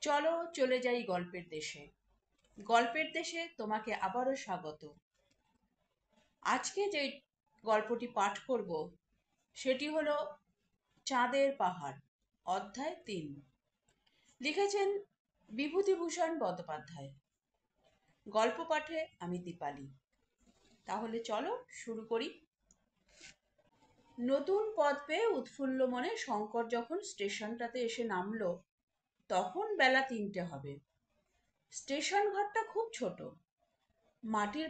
চলো চলে যাই গল্পের দেশে। গল্পের দেশে তোমাকে আবারও স্বাগত। আজকে যে গল্পটি পাঠ করব সেটি হলো চাঁদের পাহাড়, অধ্যায় ৩। লিখেছেন বিভূতিভূষণ বন্দ্যোপাধ্যায়। গল্প পাঠে আমি দীপালি। তাহলে চলো শুরু করি। নতুন পথ পেয়ে উৎফুল্ল মনে শঙ্কর যখন স্টেশনটাতে এসে নামলো, তখন বেলা ৩টে হবে। স্টেশন ঘরটা খুব ছোট, মাটির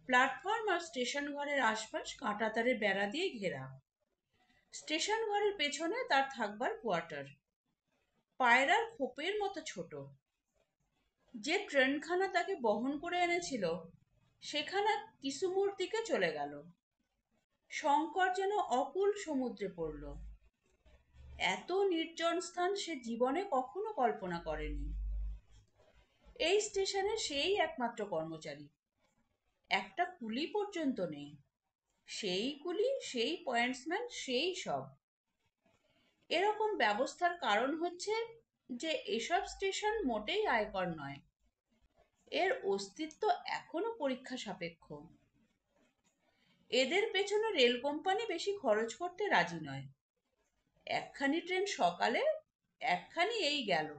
প্ল্যাটফর্ম আর স্টেশন ঘরের আশপাশ কাঁটাতারের বেড়া দিয়ে ঘেরা। স্টেশন ঘরের পেছনে তার থাকবার কোয়ার্টার, পায়রার খোপের মতো ছোট। যে ট্রেনখানা তাকে বহন করে এনেছিল সেখানা কিসুমুর দিকে চলে গেল। শঙ্কর যেন অকুল সমুদ্রে পড়ল। এত নির্জন স্থান সে জীবনে কখনো কল্পনা করেনি। এই স্টেশনে সেই একমাত্র কর্মচারী, একটা কুলি পর্যন্ত নেই। সেই কুলি, সেই পয়েন্টসম্যান, সেই সব। এরকম ব্যবস্থার কারণ হচ্ছে যে এসব স্টেশন মোটেই আয়কর নয়। এর অস্তিত্ব এখনো পরীক্ষা সাপেক্ষ। এদের পেছনে রেল কোম্পানি বেশি খরচ করতে রাজি নয়। একখানি ট্রেন সকালে, একখানি এই গেল,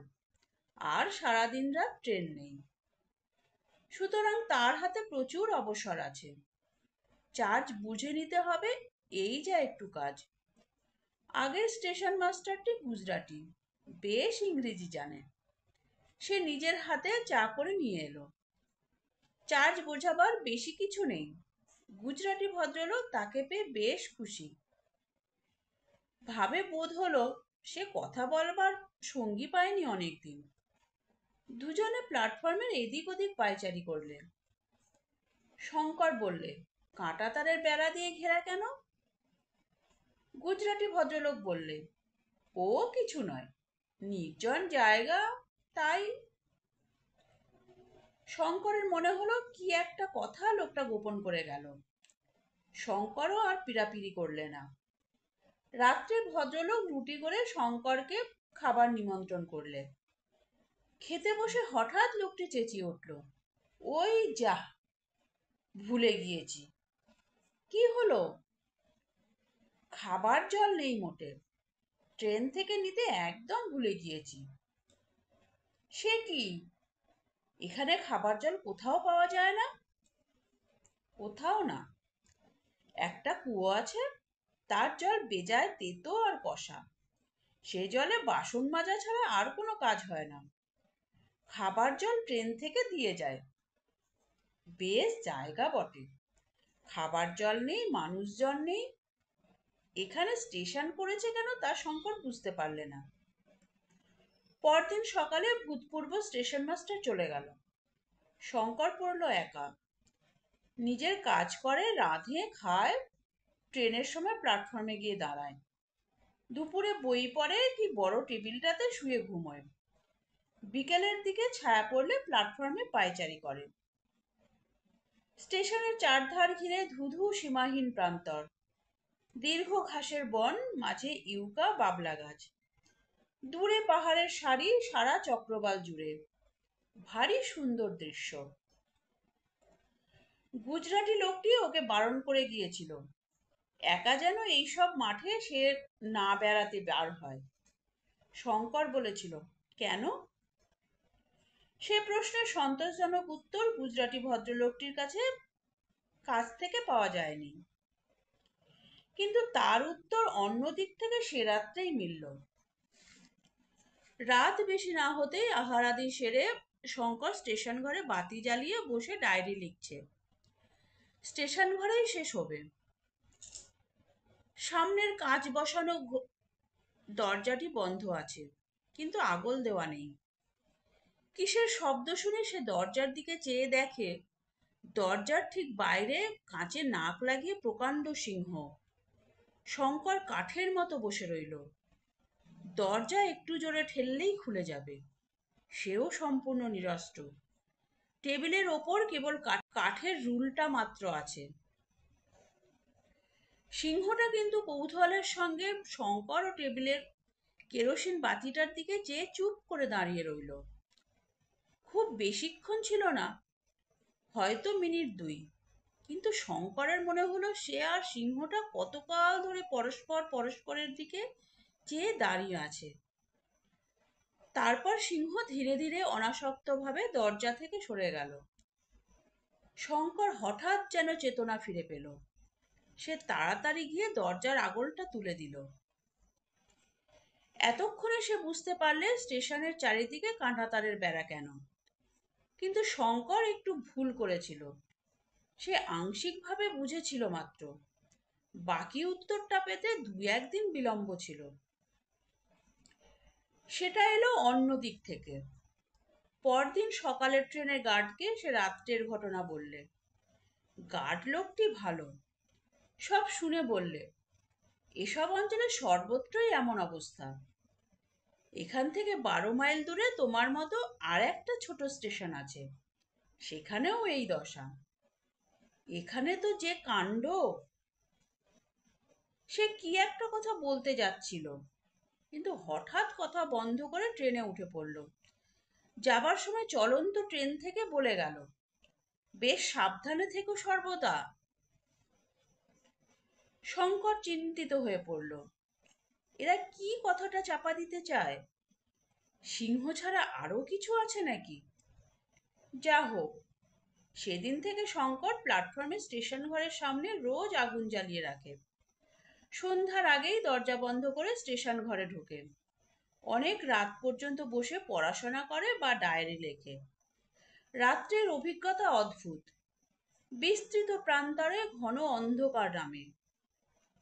আর সারাদিন রাত ট্রেন নেই। সুতরাং তার হাতে প্রচুর অবসর আছে। চার্জ বুঝে নিতে হবে, এই যা একটু কাজ। আগের স্টেশন মাস্টারটি গুজরাটি, বেশ ইংরেজি জানে। সে নিজের হাতে চা করে নিয়ে এলো। চার্জ বোঝাবার বেশি কিছু নেই। গুজরাটি ভদ্রলোক তাকে পেয়ে বেশ খুশি। ভাবে বোধ হলো সে কথা বলবার সঙ্গী পায়নি অনেকদিন। দুজনে প্ল্যাটফর্মের এদিক ওদিক পায়চারি করলে। শঙ্কর বললে, কাঁটাতারের বেড়া দিয়ে ঘেরা কেন? গুজরাটি ভদ্রলোক বললে, ও কিছু নয়, নির্জন জায়গা, তাই। শঙ্করের মনে হলো কি একটা কথা লোকটা গোপন করে গেল। শঙ্করও আর পীড়াপিড়ি করলে না। রাত্রে ভদ্রলোক রুটি করে শঙ্করকে খাবার নিমন্ত্রণ করলে। খেতে বসে হঠাৎ লোকটি চেঁচিয়ে উঠল, ওই যা, ভুলে গিয়েছি। কি হলো? খাবার জল নেই মোটে, ট্রেন থেকে নিতে একদম ভুলে গিয়েছি। সে কি, এখানে খাবার জল কোথাও পাওয়া যায় না? কোথাও না। একটা কুয়ো আছে, তার জল বেজায় তেতো আর কষা। সে জলে বাসন মাজা ছাড়া আর কোনো কাজ হয় না। খাবার জল ট্রেন থেকে দিয়ে যায়। বেশ জায়গা বটে, খাবার জল নেই, মানুষজন নেই। এখানে স্টেশন করেছে কেন তা শঙ্কর বুঝতে পারলে না। পরদিন সকালে ভূতপূর্ব স্টেশন মাস্টার চলে গেল। শঙ্কর পড়ল একা। নিজের কাজ করে, রাঁধে, খায়, ট্রেনের সময় প্ল্যাটফর্মে গিয়ে দাঁড়ায়। দুপুরে বই পড়ে কি বড় টেবিলটাতে শুয়ে ঘুমোয়। বিকেলের দিকে ছায়া পড়লে প্ল্যাটফর্মে পায়চারি করে। স্টেশনের চারধার ঘিরে ধুধু সীমাহীন প্রান্তর। দীর্ঘ ঘাসের বন, মাঝে ইউকা বাবলা গাছ। দূরে পাহাড়ের সারি সারা চক্রবাল জুড়ে। ভারী সুন্দর দৃশ্য। গুজরাটি লোকটি ওকে বারণ করে গিয়েছিল, একা যেন এইসব মাঠে সে না বেড়াতে বার হয়। শঙ্কর বলেছিল, কেন? সে প্রশ্নের সন্তোষজনক উত্তর গুজরাটি ভদ্রলোকটির কাছ থেকে পাওয়া যায়নি। কিন্তু তার উত্তর অন্য দিক থেকে সে রাত্রেই মিলল। রাত বেশি না হতেই আহারাদি সেরে শঙ্কর স্টেশন ঘরে বাতি জ্বালিয়ে বসে ডায়েরি লিখছে। স্টেশন ঘরেই সে শোবে। সামনের কাঁচ বসানো দরজাটি বন্ধ আছে, কিন্তু আগল দেওয়া নেই। কিসের শব্দ শুনে সে দরজার দিকে চেয়ে দেখে, দরজার ঠিক বাইরে কাঁচে নাক লাগিয়ে প্রকাণ্ড সিংহ। শঙ্কর কাঠের মতো বসে রইল। দরজা একটু জোরে ঠেললেই খুলে যাবে। সেও সম্পূর্ণ নিরস্ত্র। টেবিলের ওপর কেবল কাঠের রুলটা মাত্র আছে। সিংহটা কিন্তু কৌতূহলের সঙ্গে শঙ্কর ও টেবিলের কেরোসিন বাতিটার দিকে চেয়ে চুপ করে দাঁড়িয়ে রইল। খুব বেশিক্ষণ ছিল না, হয়তো মিনিট 2, কিন্তু শঙ্করের মনে হলো সে আর সিংহটা কতকাল ধরে পরস্পরের দিকে চেয়ে দাঁড়িয়ে আছে। তারপর সিংহ ধীরে ধীরে অনাসক্তভাবে দরজা থেকে সরে গেল। শঙ্কর হঠাৎ যেন চেতনা ফিরে পেল। সে তাড়াতাড়ি গিয়ে দরজার আগলটা তুলে দিল। এতক্ষণে সে বুঝতে পারলে স্টেশনের চারিদিকে কাঁটাতারের বেড়া কেন। কিন্তু শঙ্কর একটু ভুল করেছিল। সে আংশিকভাবে বুঝেছিল মাত্র, বাকি উত্তরটা পেতে 2-1 দিন বিলম্ব ছিল। সেটা এলো অন্য দিক থেকে। পরদিন সকালের ট্রেনের গার্ডকে সে রাত্রের ঘটনা বললে। গার্ড লোকটি ভালো, সব শুনে বললে, এসব অঞ্চলে সর্বত্রই এমন অবস্থা। এখান থেকে 12 মাইল দূরে তোমার মতো আর একটা ছোট স্টেশন আছে, সেখানেও এই দশা। এখানে তো যে কাণ্ড। সে কি একটা কথা বলতে যাচ্ছিল, কিন্তু হঠাৎ কথা বন্ধ করে ট্রেনে উঠে পড়ল। যাবার সময় চলন্ত ট্রেন থেকে বলে গেল, বেশ সাবধানে থেকো সর্বদা। শঙ্কর চিন্তিত হয়ে পড়ল। এরা কি কথাটা চাপা দিতে চায়? সিংহ ছাড়া আরো কিছু আছে নাকি? যা হোক, সেদিন থেকে শঙ্কর প্ল্যাটফর্মে স্টেশন ঘরের সামনে রোজ আগুন জ্বালিয়ে রাখে। সন্ধ্যার আগেই দরজা বন্ধ করে স্টেশন ঘরে ঢোকে। অনেক রাত পর্যন্ত বসে পড়াশোনা করে বা ডায়েরি লেখে। রাত্রের অভিজ্ঞতা অদ্ভুত। বিস্তৃত প্রান্তরে ঘন অন্ধকার নামে।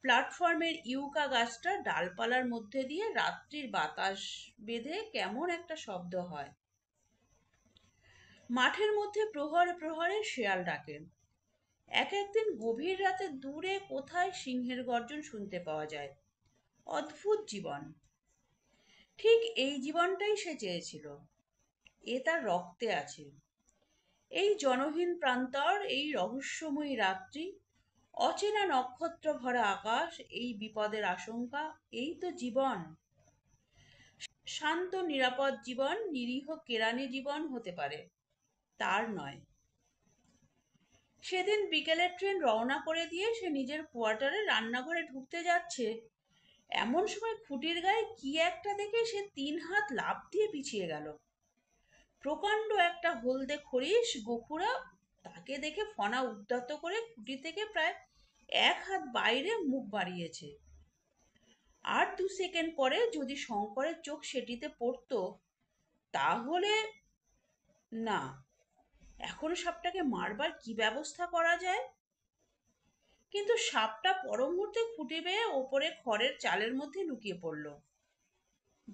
প্ল্যাটফর্মের ইউকা গাছটার ডালপালার মধ্যে দিয়ে রাত্রির বাতাস বেঁধে কেমন একটা শব্দ হয়। মাঠের মধ্যে প্রহরে প্রহরে শেয়াল ডাকে। একদিন গভীর রাতে দূরে কোথায় সিংহের গর্জন শুনতে পাওয়া যায়। অদ্ভুত জীবন। ঠিক এই জীবনটাই সে চেয়েছিল। এ তার রক্তে আছে। এই জনহীন প্রান্তর, এই রহস্যময়ী রাত্রি, অচেনা নক্ষত্র ভরা আকাশ, এই বিপদের আশঙ্কা, এই তো জীবন। শান্ত নিরাপদ জীবন, নিরীহ কেরানি জীবন হতে পারে, তার নয়। সেদিন বিকেলের ট্রেন রওনা করে দিয়ে সে নিজের কোয়ার্টারে রান্নাঘরে ঢুকতে যাচ্ছে, এমন সময় খুঁটির গায়ে কি একটা দেখে সে 3 হাত লাফ দিয়ে পিছিয়ে গেল। প্রকাণ্ড একটা হলদে খরিশ গোখুরা তাকে দেখে ফনা উদ্যত করে খুঁটি থেকে প্রায় 1 হাত বাইরে মুখ বাড়িয়েছে। আর 2 সেকেন্ড পরে যদি শঙ্করের চোখ সেটিতে পড়তো, তাহলে না। এখন সাপটাকে মারবার কি ব্যবস্থা করা যায়? কিন্তু সাপটা পর মুহূর্তে খুঁটি বেয়ে ওপরে খড়ের চালের মধ্যে লুকিয়ে পড়ল।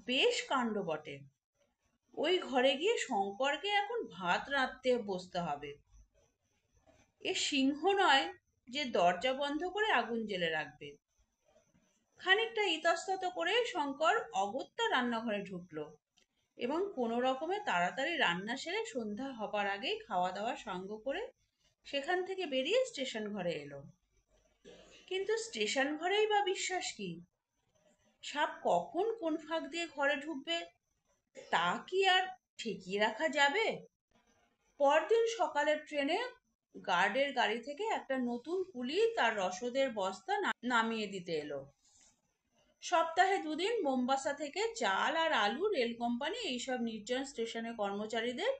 বেশ কাণ্ড বটে। ওই ঘরে গিয়ে শঙ্করকে এখন ভাত রাঁধতে বসতে হবে। এ সিংহ নয় যে দরজা বন্ধ করে আগুন জ্বেলে রাখবে। খানিকটা ইতস্তত করে শঙ্কর অগত্যা রান্নাঘরে ঢুকলো এবং কোনো রকমে তাড়াতাড়ি রান্না সেরে সন্ধ্যা হবার আগেই খাওয়া দাওয়া সাঙ্গ করে সেখান থেকে বেরিয়ে স্টেশন ঘরে এলো। কিন্তু স্টেশন ঘরেই বা বিশ্বাস কি? সাপ কখন কোন ফাঁক দিয়ে ঘরে ঢুকবে তা কি আর ঠেকিয়ে রাখা যাবে? পরদিন সকালের ট্রেনে গার্ডের গাড়ি থেকে একটা নতুন কুলি তার রসদের বস্তা নামিয়ে দিতে এলো। সপ্তাহে 2 দিন মোম্বাসা থেকে চাল আর আলু রেল কোম্পানি এইসব নির্জন স্টেশনে কর্মচারীদের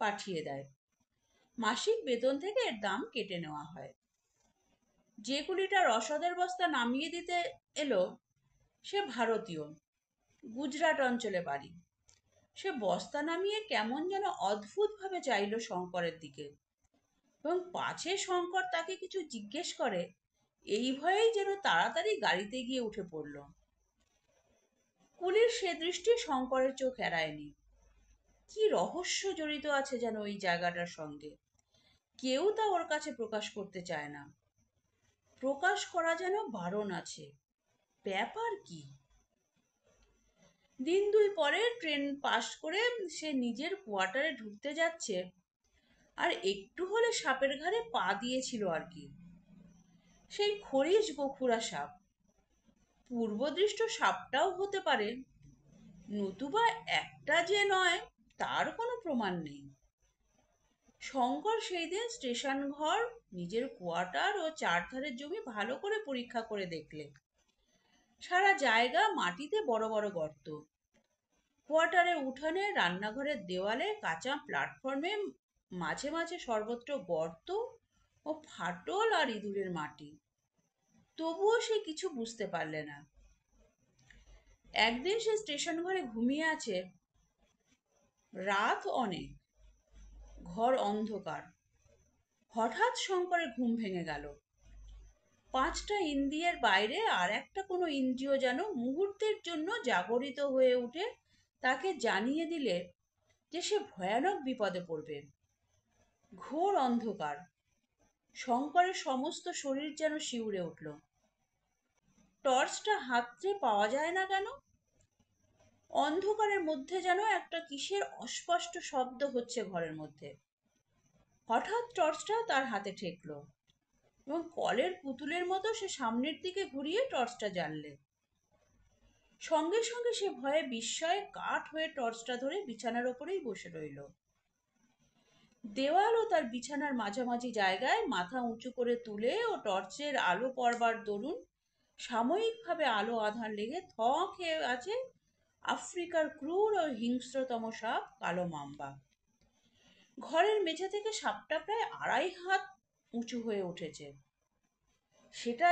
পাঠিয়ে দেয়। মাসিক বেতন থেকে এর দাম কেটে নেওয়া হয়। যে কুলিটা রসদের বস্তা নামিয়ে দিতে এলো সে ভারতীয়, গুজরাট অঞ্চলে বাড়ি। সে বস্তা নামিয়ে কেমন যেন অদ্ভুতভাবে চাইল শঙ্করের দিকে, এবং পাছে শঙ্কর তাকে কিছু জিজ্ঞেস করে এই ভয়েই যেন তাড়াতাড়ি গাড়িতে গিয়ে উঠে পড়ল। কুলির সে দৃষ্টি শঙ্করের চোখ এড়ায়নি। কি রহস্য জড়িত আছে যেন ওই জায়গাটার সঙ্গে। কেউ তা ওর কাছে প্রকাশ করতে চায় না। প্রকাশ করা যেন বারণ আছে। ব্যাপার কি? দিন 2 পরে ট্রেন পাস করে সে নিজের কোয়ার্টারে ঢুকতে যাচ্ছে, আর একটু হলে সাপের ঘাড়ে পা দিয়েছিল আর কি। সেই খরিশ গোখুরা সাপ। পূর্বদৃষ্ট সাপটাও হতে পারে, নতুবা একটা যে নয় তার কোনো প্রমাণ নেই। শঙ্কর সেই দিন স্টেশন ঘর, নিজের কোয়ার্টার ও চারধারের জমি ভালো করে পরীক্ষা করে দেখলে। সারা জায়গা মাটিতে বড় বড় গর্ত। কোয়ার্টারের উঠানে, রান্নাঘরের দেওয়ালে, কাঁচা প্ল্যাটফর্মে মাঝে মাঝে সর্বত্র গর্ত ও ফাটল আর ইঁদুরের মাটি। তবুও সে কিছু বুঝতে পারলে না। একদিন সে স্টেশন ঘরে ঘুমিয়ে আছে। রাত অনেক, ঘর অন্ধকার। হঠাৎ শঙ্করের ঘুম ভেঙে গেল। পাঁচটা ইন্দ্রিয়ের বাইরে আর একটা কোনো ইন্দ্রিয় যেন মুহূর্তের জন্য জাগরিত হয়ে উঠে তাকে জানিয়ে দিলে যে সে ভয়ানক বিপদে পড়বে। ঘোর অন্ধকার। শঙ্করের সমস্ত শরীর যেন শিউরে উঠল। টর্চটা হাতে পাওয়া যায় না কেন? অন্ধকারের মধ্যে যেন একটা কিসের অস্পষ্ট শব্দ হচ্ছে ঘরের মধ্যে। হঠাৎ টর্চটা তার হাতে ঠেকলো এবং কলের পুতুলের মতো সে সামনের দিকে ঘুরিয়ে টর্চটা জ্বাললে। সঙ্গে সঙ্গে সে ভয়ে বিস্ময়ে কাঠ হয়ে টর্চটা ধরে বিছানার ওপরেই বসে রইল। দেওয়াল ও তার বিছানার মাঝামাঝি জায়গায় মাথা উঁচু করে তুলে ও টর্চের আলো পড়বার দরুন সাময়িকভাবে আলো আধার লেগে থ খেয়ে আছে আফ্রিকার ক্রূর ও হিংস্রতম সাপ কালো মাম্বা। ঘরের মেঝে থেকে সাপটা প্রায় 2.5 হাত উঁচু হয়ে উঠেছে। সেটা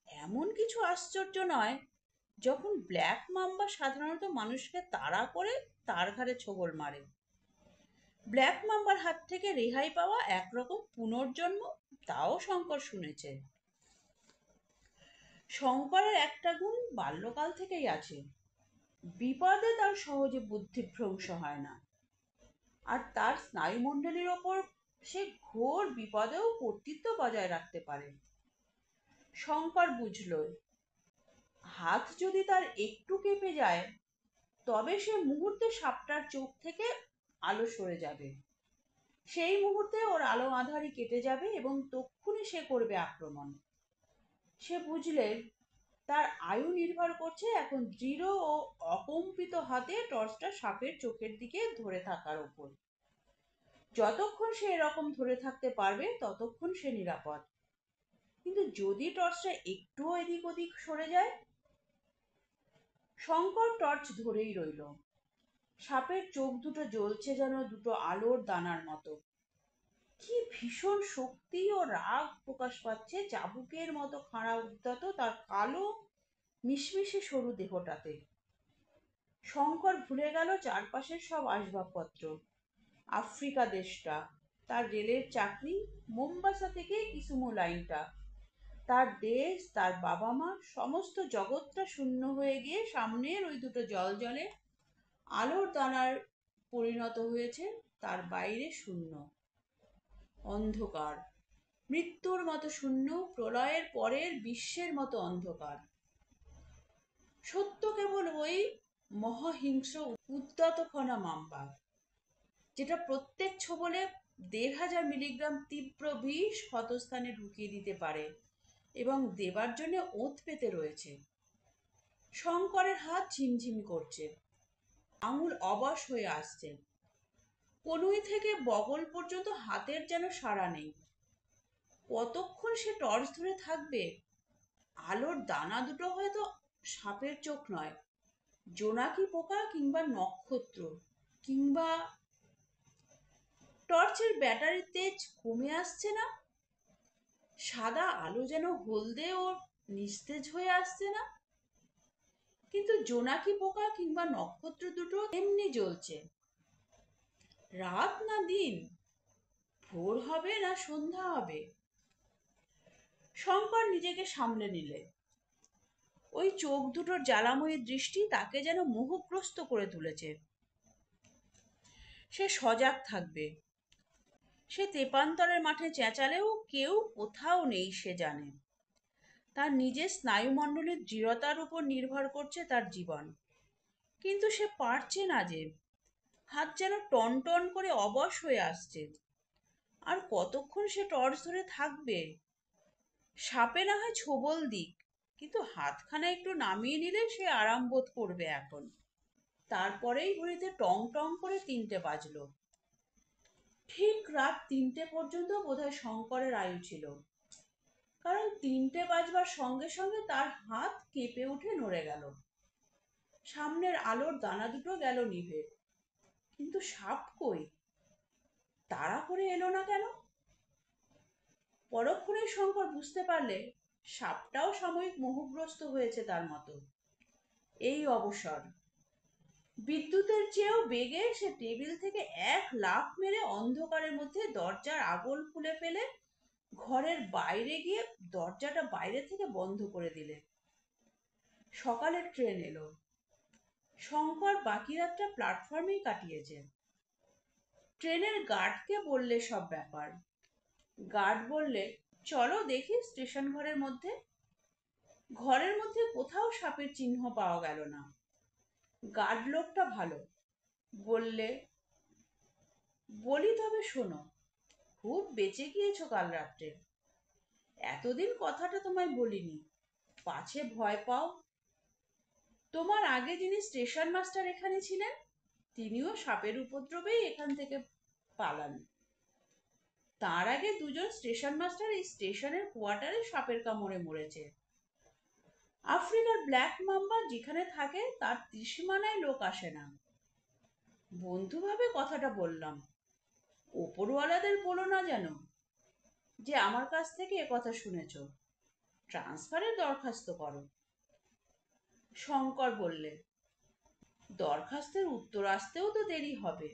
এমন কিছু আশ্চর্য নয় যখন ব্ল্যাক মাম্বা সাধারণত মানুষকে তাড়া করে তার ঘাড়ে ছোবল মারে। ব্ল্যাক মাম্বার হাত থেকে রেহাই পাওয়া একরকম পুনর্জন্ম, তাও শঙ্কর শুনেছে। শঙ্করের একটা গুণ বাল্যকাল থেকেই আছে, বিপদে তার সহজে বুদ্ধিভ্রংশ হয় না। আর তার স্নায়ুমণ্ডলীর ওপর সে ঘোর বিপদেও কর্তৃত্ব বজায় রাখতে পারে। শঙ্কর বুঝল, হাত যদি তার একটু কেঁপে যায় তবে সে মুহূর্তে সাপটার চোখ থেকে আলো সরে যাবে। সেই মুহূর্তে ওর আলো আঁধারি কেটে যাবে এবং তক্ষুনি সে করবে আক্রমণ। সে বুঝলে তার আয়ু নির্ভর করছে এখন দৃঢ় ও অকম্পিত হাতে টর্চটা সাপের চোখের দিকে ধরে থাকার উপর। যতক্ষণ সে এরকম ধরে থাকতে পারবে ততক্ষণ সে নিরাপদ। কিন্তু যদি টর্চটা একটুও এদিক ওদিক সরে যায়? শঙ্কর টর্চ ধরেই রইল। সাপের চোখ দুটো জ্বলছে যেন দুটো আলোর দানার মতো। কি ভীষণ শক্তি ও রাগ প্রকাশ পাচ্ছে চাবুকের মতো খাড়া উদ্যত তার কালো মিশমিশে সরু দেহটাতে। শঙ্কর ভুলে গেল চারপাশের সব আসবাবপত্র, আফ্রিকা দেশটা, তার রেলের চাকরি, মোম্বাসা থেকে কিসুমু লাইনটা, তার দেশ, তার বাবা মা, সমস্ত জগৎটা শূন্য হয়ে গিয়ে সামনের ওই দুটো জলজলে আলোর দানার পরিণত হয়েছে। তার বাইরে শূন্য, অন্ধকার, মৃত্যুর মতো শূন্য, প্রলয়ের পরের বিশ্বের মতো অন্ধকার। সত্য কেবল ওই মহাহিংস্র উদ্যতফনা মাম্বা, যেটা প্রত্যেক ছোবলে 1,500 মিলিগ্রাম তীব্র বিষ ক্ষতস্থানে ঢুকিয়ে দিতে পারে এবং দেবার জন্য ওঁত পেতে রয়েছে। শঙ্করের হাত ঝিমঝিম করছে, আঙুল অবশ হয়ে আসছে। কনুই থেকে বগল পর্যন্ত হাতের যেন সাড়া নেই। কতক্ষণ সে টর্চ ধরে থাকবে? আলোর দানা দুটো হয়তো সাপের চোখ নয়, জোনাকি পোকা কিংবা নক্ষত্র, কিংবা টর্চের ব্যাটারির তেজ কমে আসছে না? সাদা আলো যেন হলদে ও নিস্তেজ হয়ে আসছে না? কিন্তু জোনাকি পোকা কিংবা নক্ষত্র দুটো এমনি জ্বলছে। রাত না দিন, ভোর হবে না সন্ধ্যা হবে? শঙ্কর নিজেকে সামলে নিলে। ওই চোখ দুটোর জ্বালাময়ী দৃষ্টি তাকে যেন মোহগ্রস্ত করে তুলেছে। সে সজাগ থাকবে। সে তেপান্তরের মাঠে চেঁচালেও কেউ কোথাও নেই সে জানে। তার নিজের স্নায়ুমণ্ডলীর দৃঢ়তার উপর নির্ভর করছে তার জীবন। কিন্তু সে পারছে না যে। হাত যেন টন টন করে অবশ হয়ে আসছে। আর কতক্ষণ সে টর্চ ধরে থাকবে? সাপে না হয় ছোবল দিক, কিন্তু হাতখানা একটু নামিয়ে নিলে সে আরাম বোধ করবে এখন। তারপরেই ঘড়িতে টং টং করে 3টে বাজলো। ঠিক রাত 3টে পর্যন্ত বোধহয় শঙ্করের আয়ু ছিল, কারণ 3টে বাজবার সঙ্গে সঙ্গে তার হাত কেঁপে উঠে নড়ে গেল। সামনের আলোর দানা দুটো গেল নিভে, কিন্তু সাপ কই? তাড়া করে এলো না কেন? পরক্ষণে শঙ্কর বুঝতে পারলে সাপটাও সাময়িক মোহগ্রস্ত হয়েছে তার মতো। এই অবসর। বিদ্যুতের চেয়েও বেগে সে টেবিল থেকে 1 লাফ মেরে অন্ধকারের মধ্যে দরজার আগল খুলে ফেলে ঘরের বাইরে গিয়ে দরজাটা বাইরে থেকে বন্ধ করে দিলে। সকালের ট্রেন এলো। শঙ্কর বাকি রাতটা প্ল্যাটফর্মেই কাটিয়েছে। ট্রেনের গার্ডকে বললে সব ব্যাপার। গার্ড বললে, চলো দেখি স্টেশন ঘরের মধ্যে। ঘরের মধ্যে কোথাও সাপের চিহ্ন পাওয়া গেল না। গার্ড লোকটা ভালো। বললে, বলি তবে শোনো, খুব বেঁচে গিয়েছো কাল রাত্রে। এতদিন কথাটা তোমায় বলিনি, পাছে ভয় পাও। তোমার আগে যিনি স্টেশন মাস্টার এখানে ছিলেন, তিনিও সাপের উপদ্রবেই এখান থেকে পালান। তার আগে 2জন স্টেশন মাস্টার এই স্টেশনের কোয়ার্টারে সাপের কামড়ে মরেছে। আফ্রিকার ব্ল্যাক মাম্বা যেখানে থাকে তার ত্রিসীমানায় লোক আসে না। বন্ধুভাবে কথাটা বললাম। ওপরওয়ালাদের বলো না যেন যে আমার কাছ থেকে একথা শুনেছ। ট্রান্সফারের দরখাস্ত করো। শঙ্কর বললে, দরখাস্তের উত্তর আসতেও তো দেরি হবে।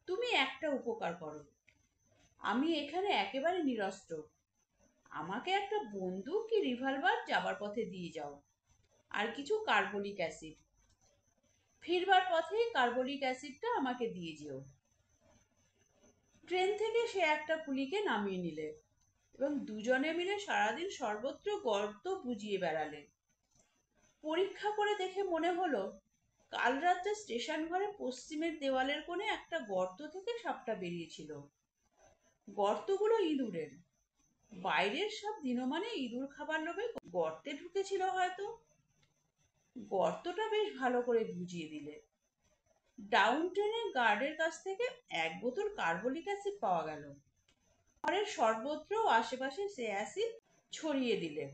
তুমি একটা উপকার করো, আমি এখানে একেবারে নিরস্ত্র। আমাকে একটা বন্দুক কি রিভলভার যাবার পথে দিয়ে যাও, আর কিছু কার্বলিক অ্যাসিড। ফিরবার পথে কার্বলিক অ্যাসিডটা আমাকে দিয়ে যেও। ট্রেন থেকে সে একটা কুলিকে নামিয়ে নিলে এবং দুজনে মিলে সারাদিন সর্বত্র গর্ত বুঝিয়ে বেড়ালে। পরীক্ষা করে দেখে মনে হলো কাল রাত্রে স্টেশন ঘরে পশ্চিমের দেওয়ালের কোণে একটা গর্ত থেকে সাপটা বেরিয়েছিল। গর্তগুলো ইঁদুরের। বাইরের সব দিনমানে ইঁদুর খাবার লোভে গর্তে ঢুকেছিল হয়তো। গর্তটা বেশ ভালো করে বুঝিয়ে দিলে। ডাউন ট্রেনের গার্ডের কাছ থেকে 1 বোতল কার্বলিক অ্যাসিড পাওয়া গেল। ঘরের সর্বত্র আশেপাশে সে অ্যাসিড ছড়িয়ে দিলে।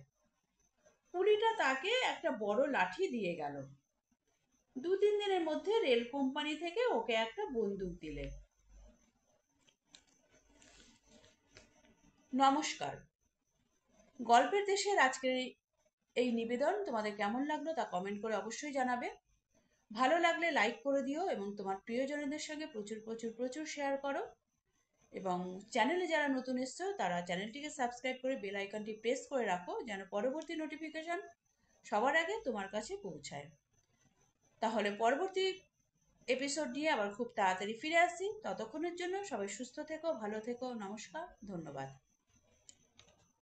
কুলিটা তাকে একটা বড় লাঠি দিয়ে গেল। 2-3 দিনের মধ্যে রেল কোম্পানি থেকে ওকে একটা বন্দুক দিলে। নমস্কার। গল্পের দেশের আজকের এই নিবেদন তোমাদের কেমন লাগলো তা কমেন্ট করে অবশ্যই জানাবে। ভালো লাগলে লাইক করে দিও এবং তোমার প্রিয়জনদের সঙ্গে প্রচুর প্রচুর প্রচুর শেয়ার করো। এবং চ্যানেলে যারা নতুন এসছো তারা চ্যানেলটিকে সাবস্ক্রাইব করে বেল আইকনটি প্রেস করে রাখো, যেন পরবর্তী নোটিফিকেশন সবার আগে তোমার কাছে পৌঁছায়। তাহলে পরবর্তী এপিসোড নিয়ে আবার খুব তাড়াতাড়ি ফিরে আসি। ততক্ষণের জন্য সবাই সুস্থ থেকো, ভালো থেকো। নমস্কার, ধন্যবাদ।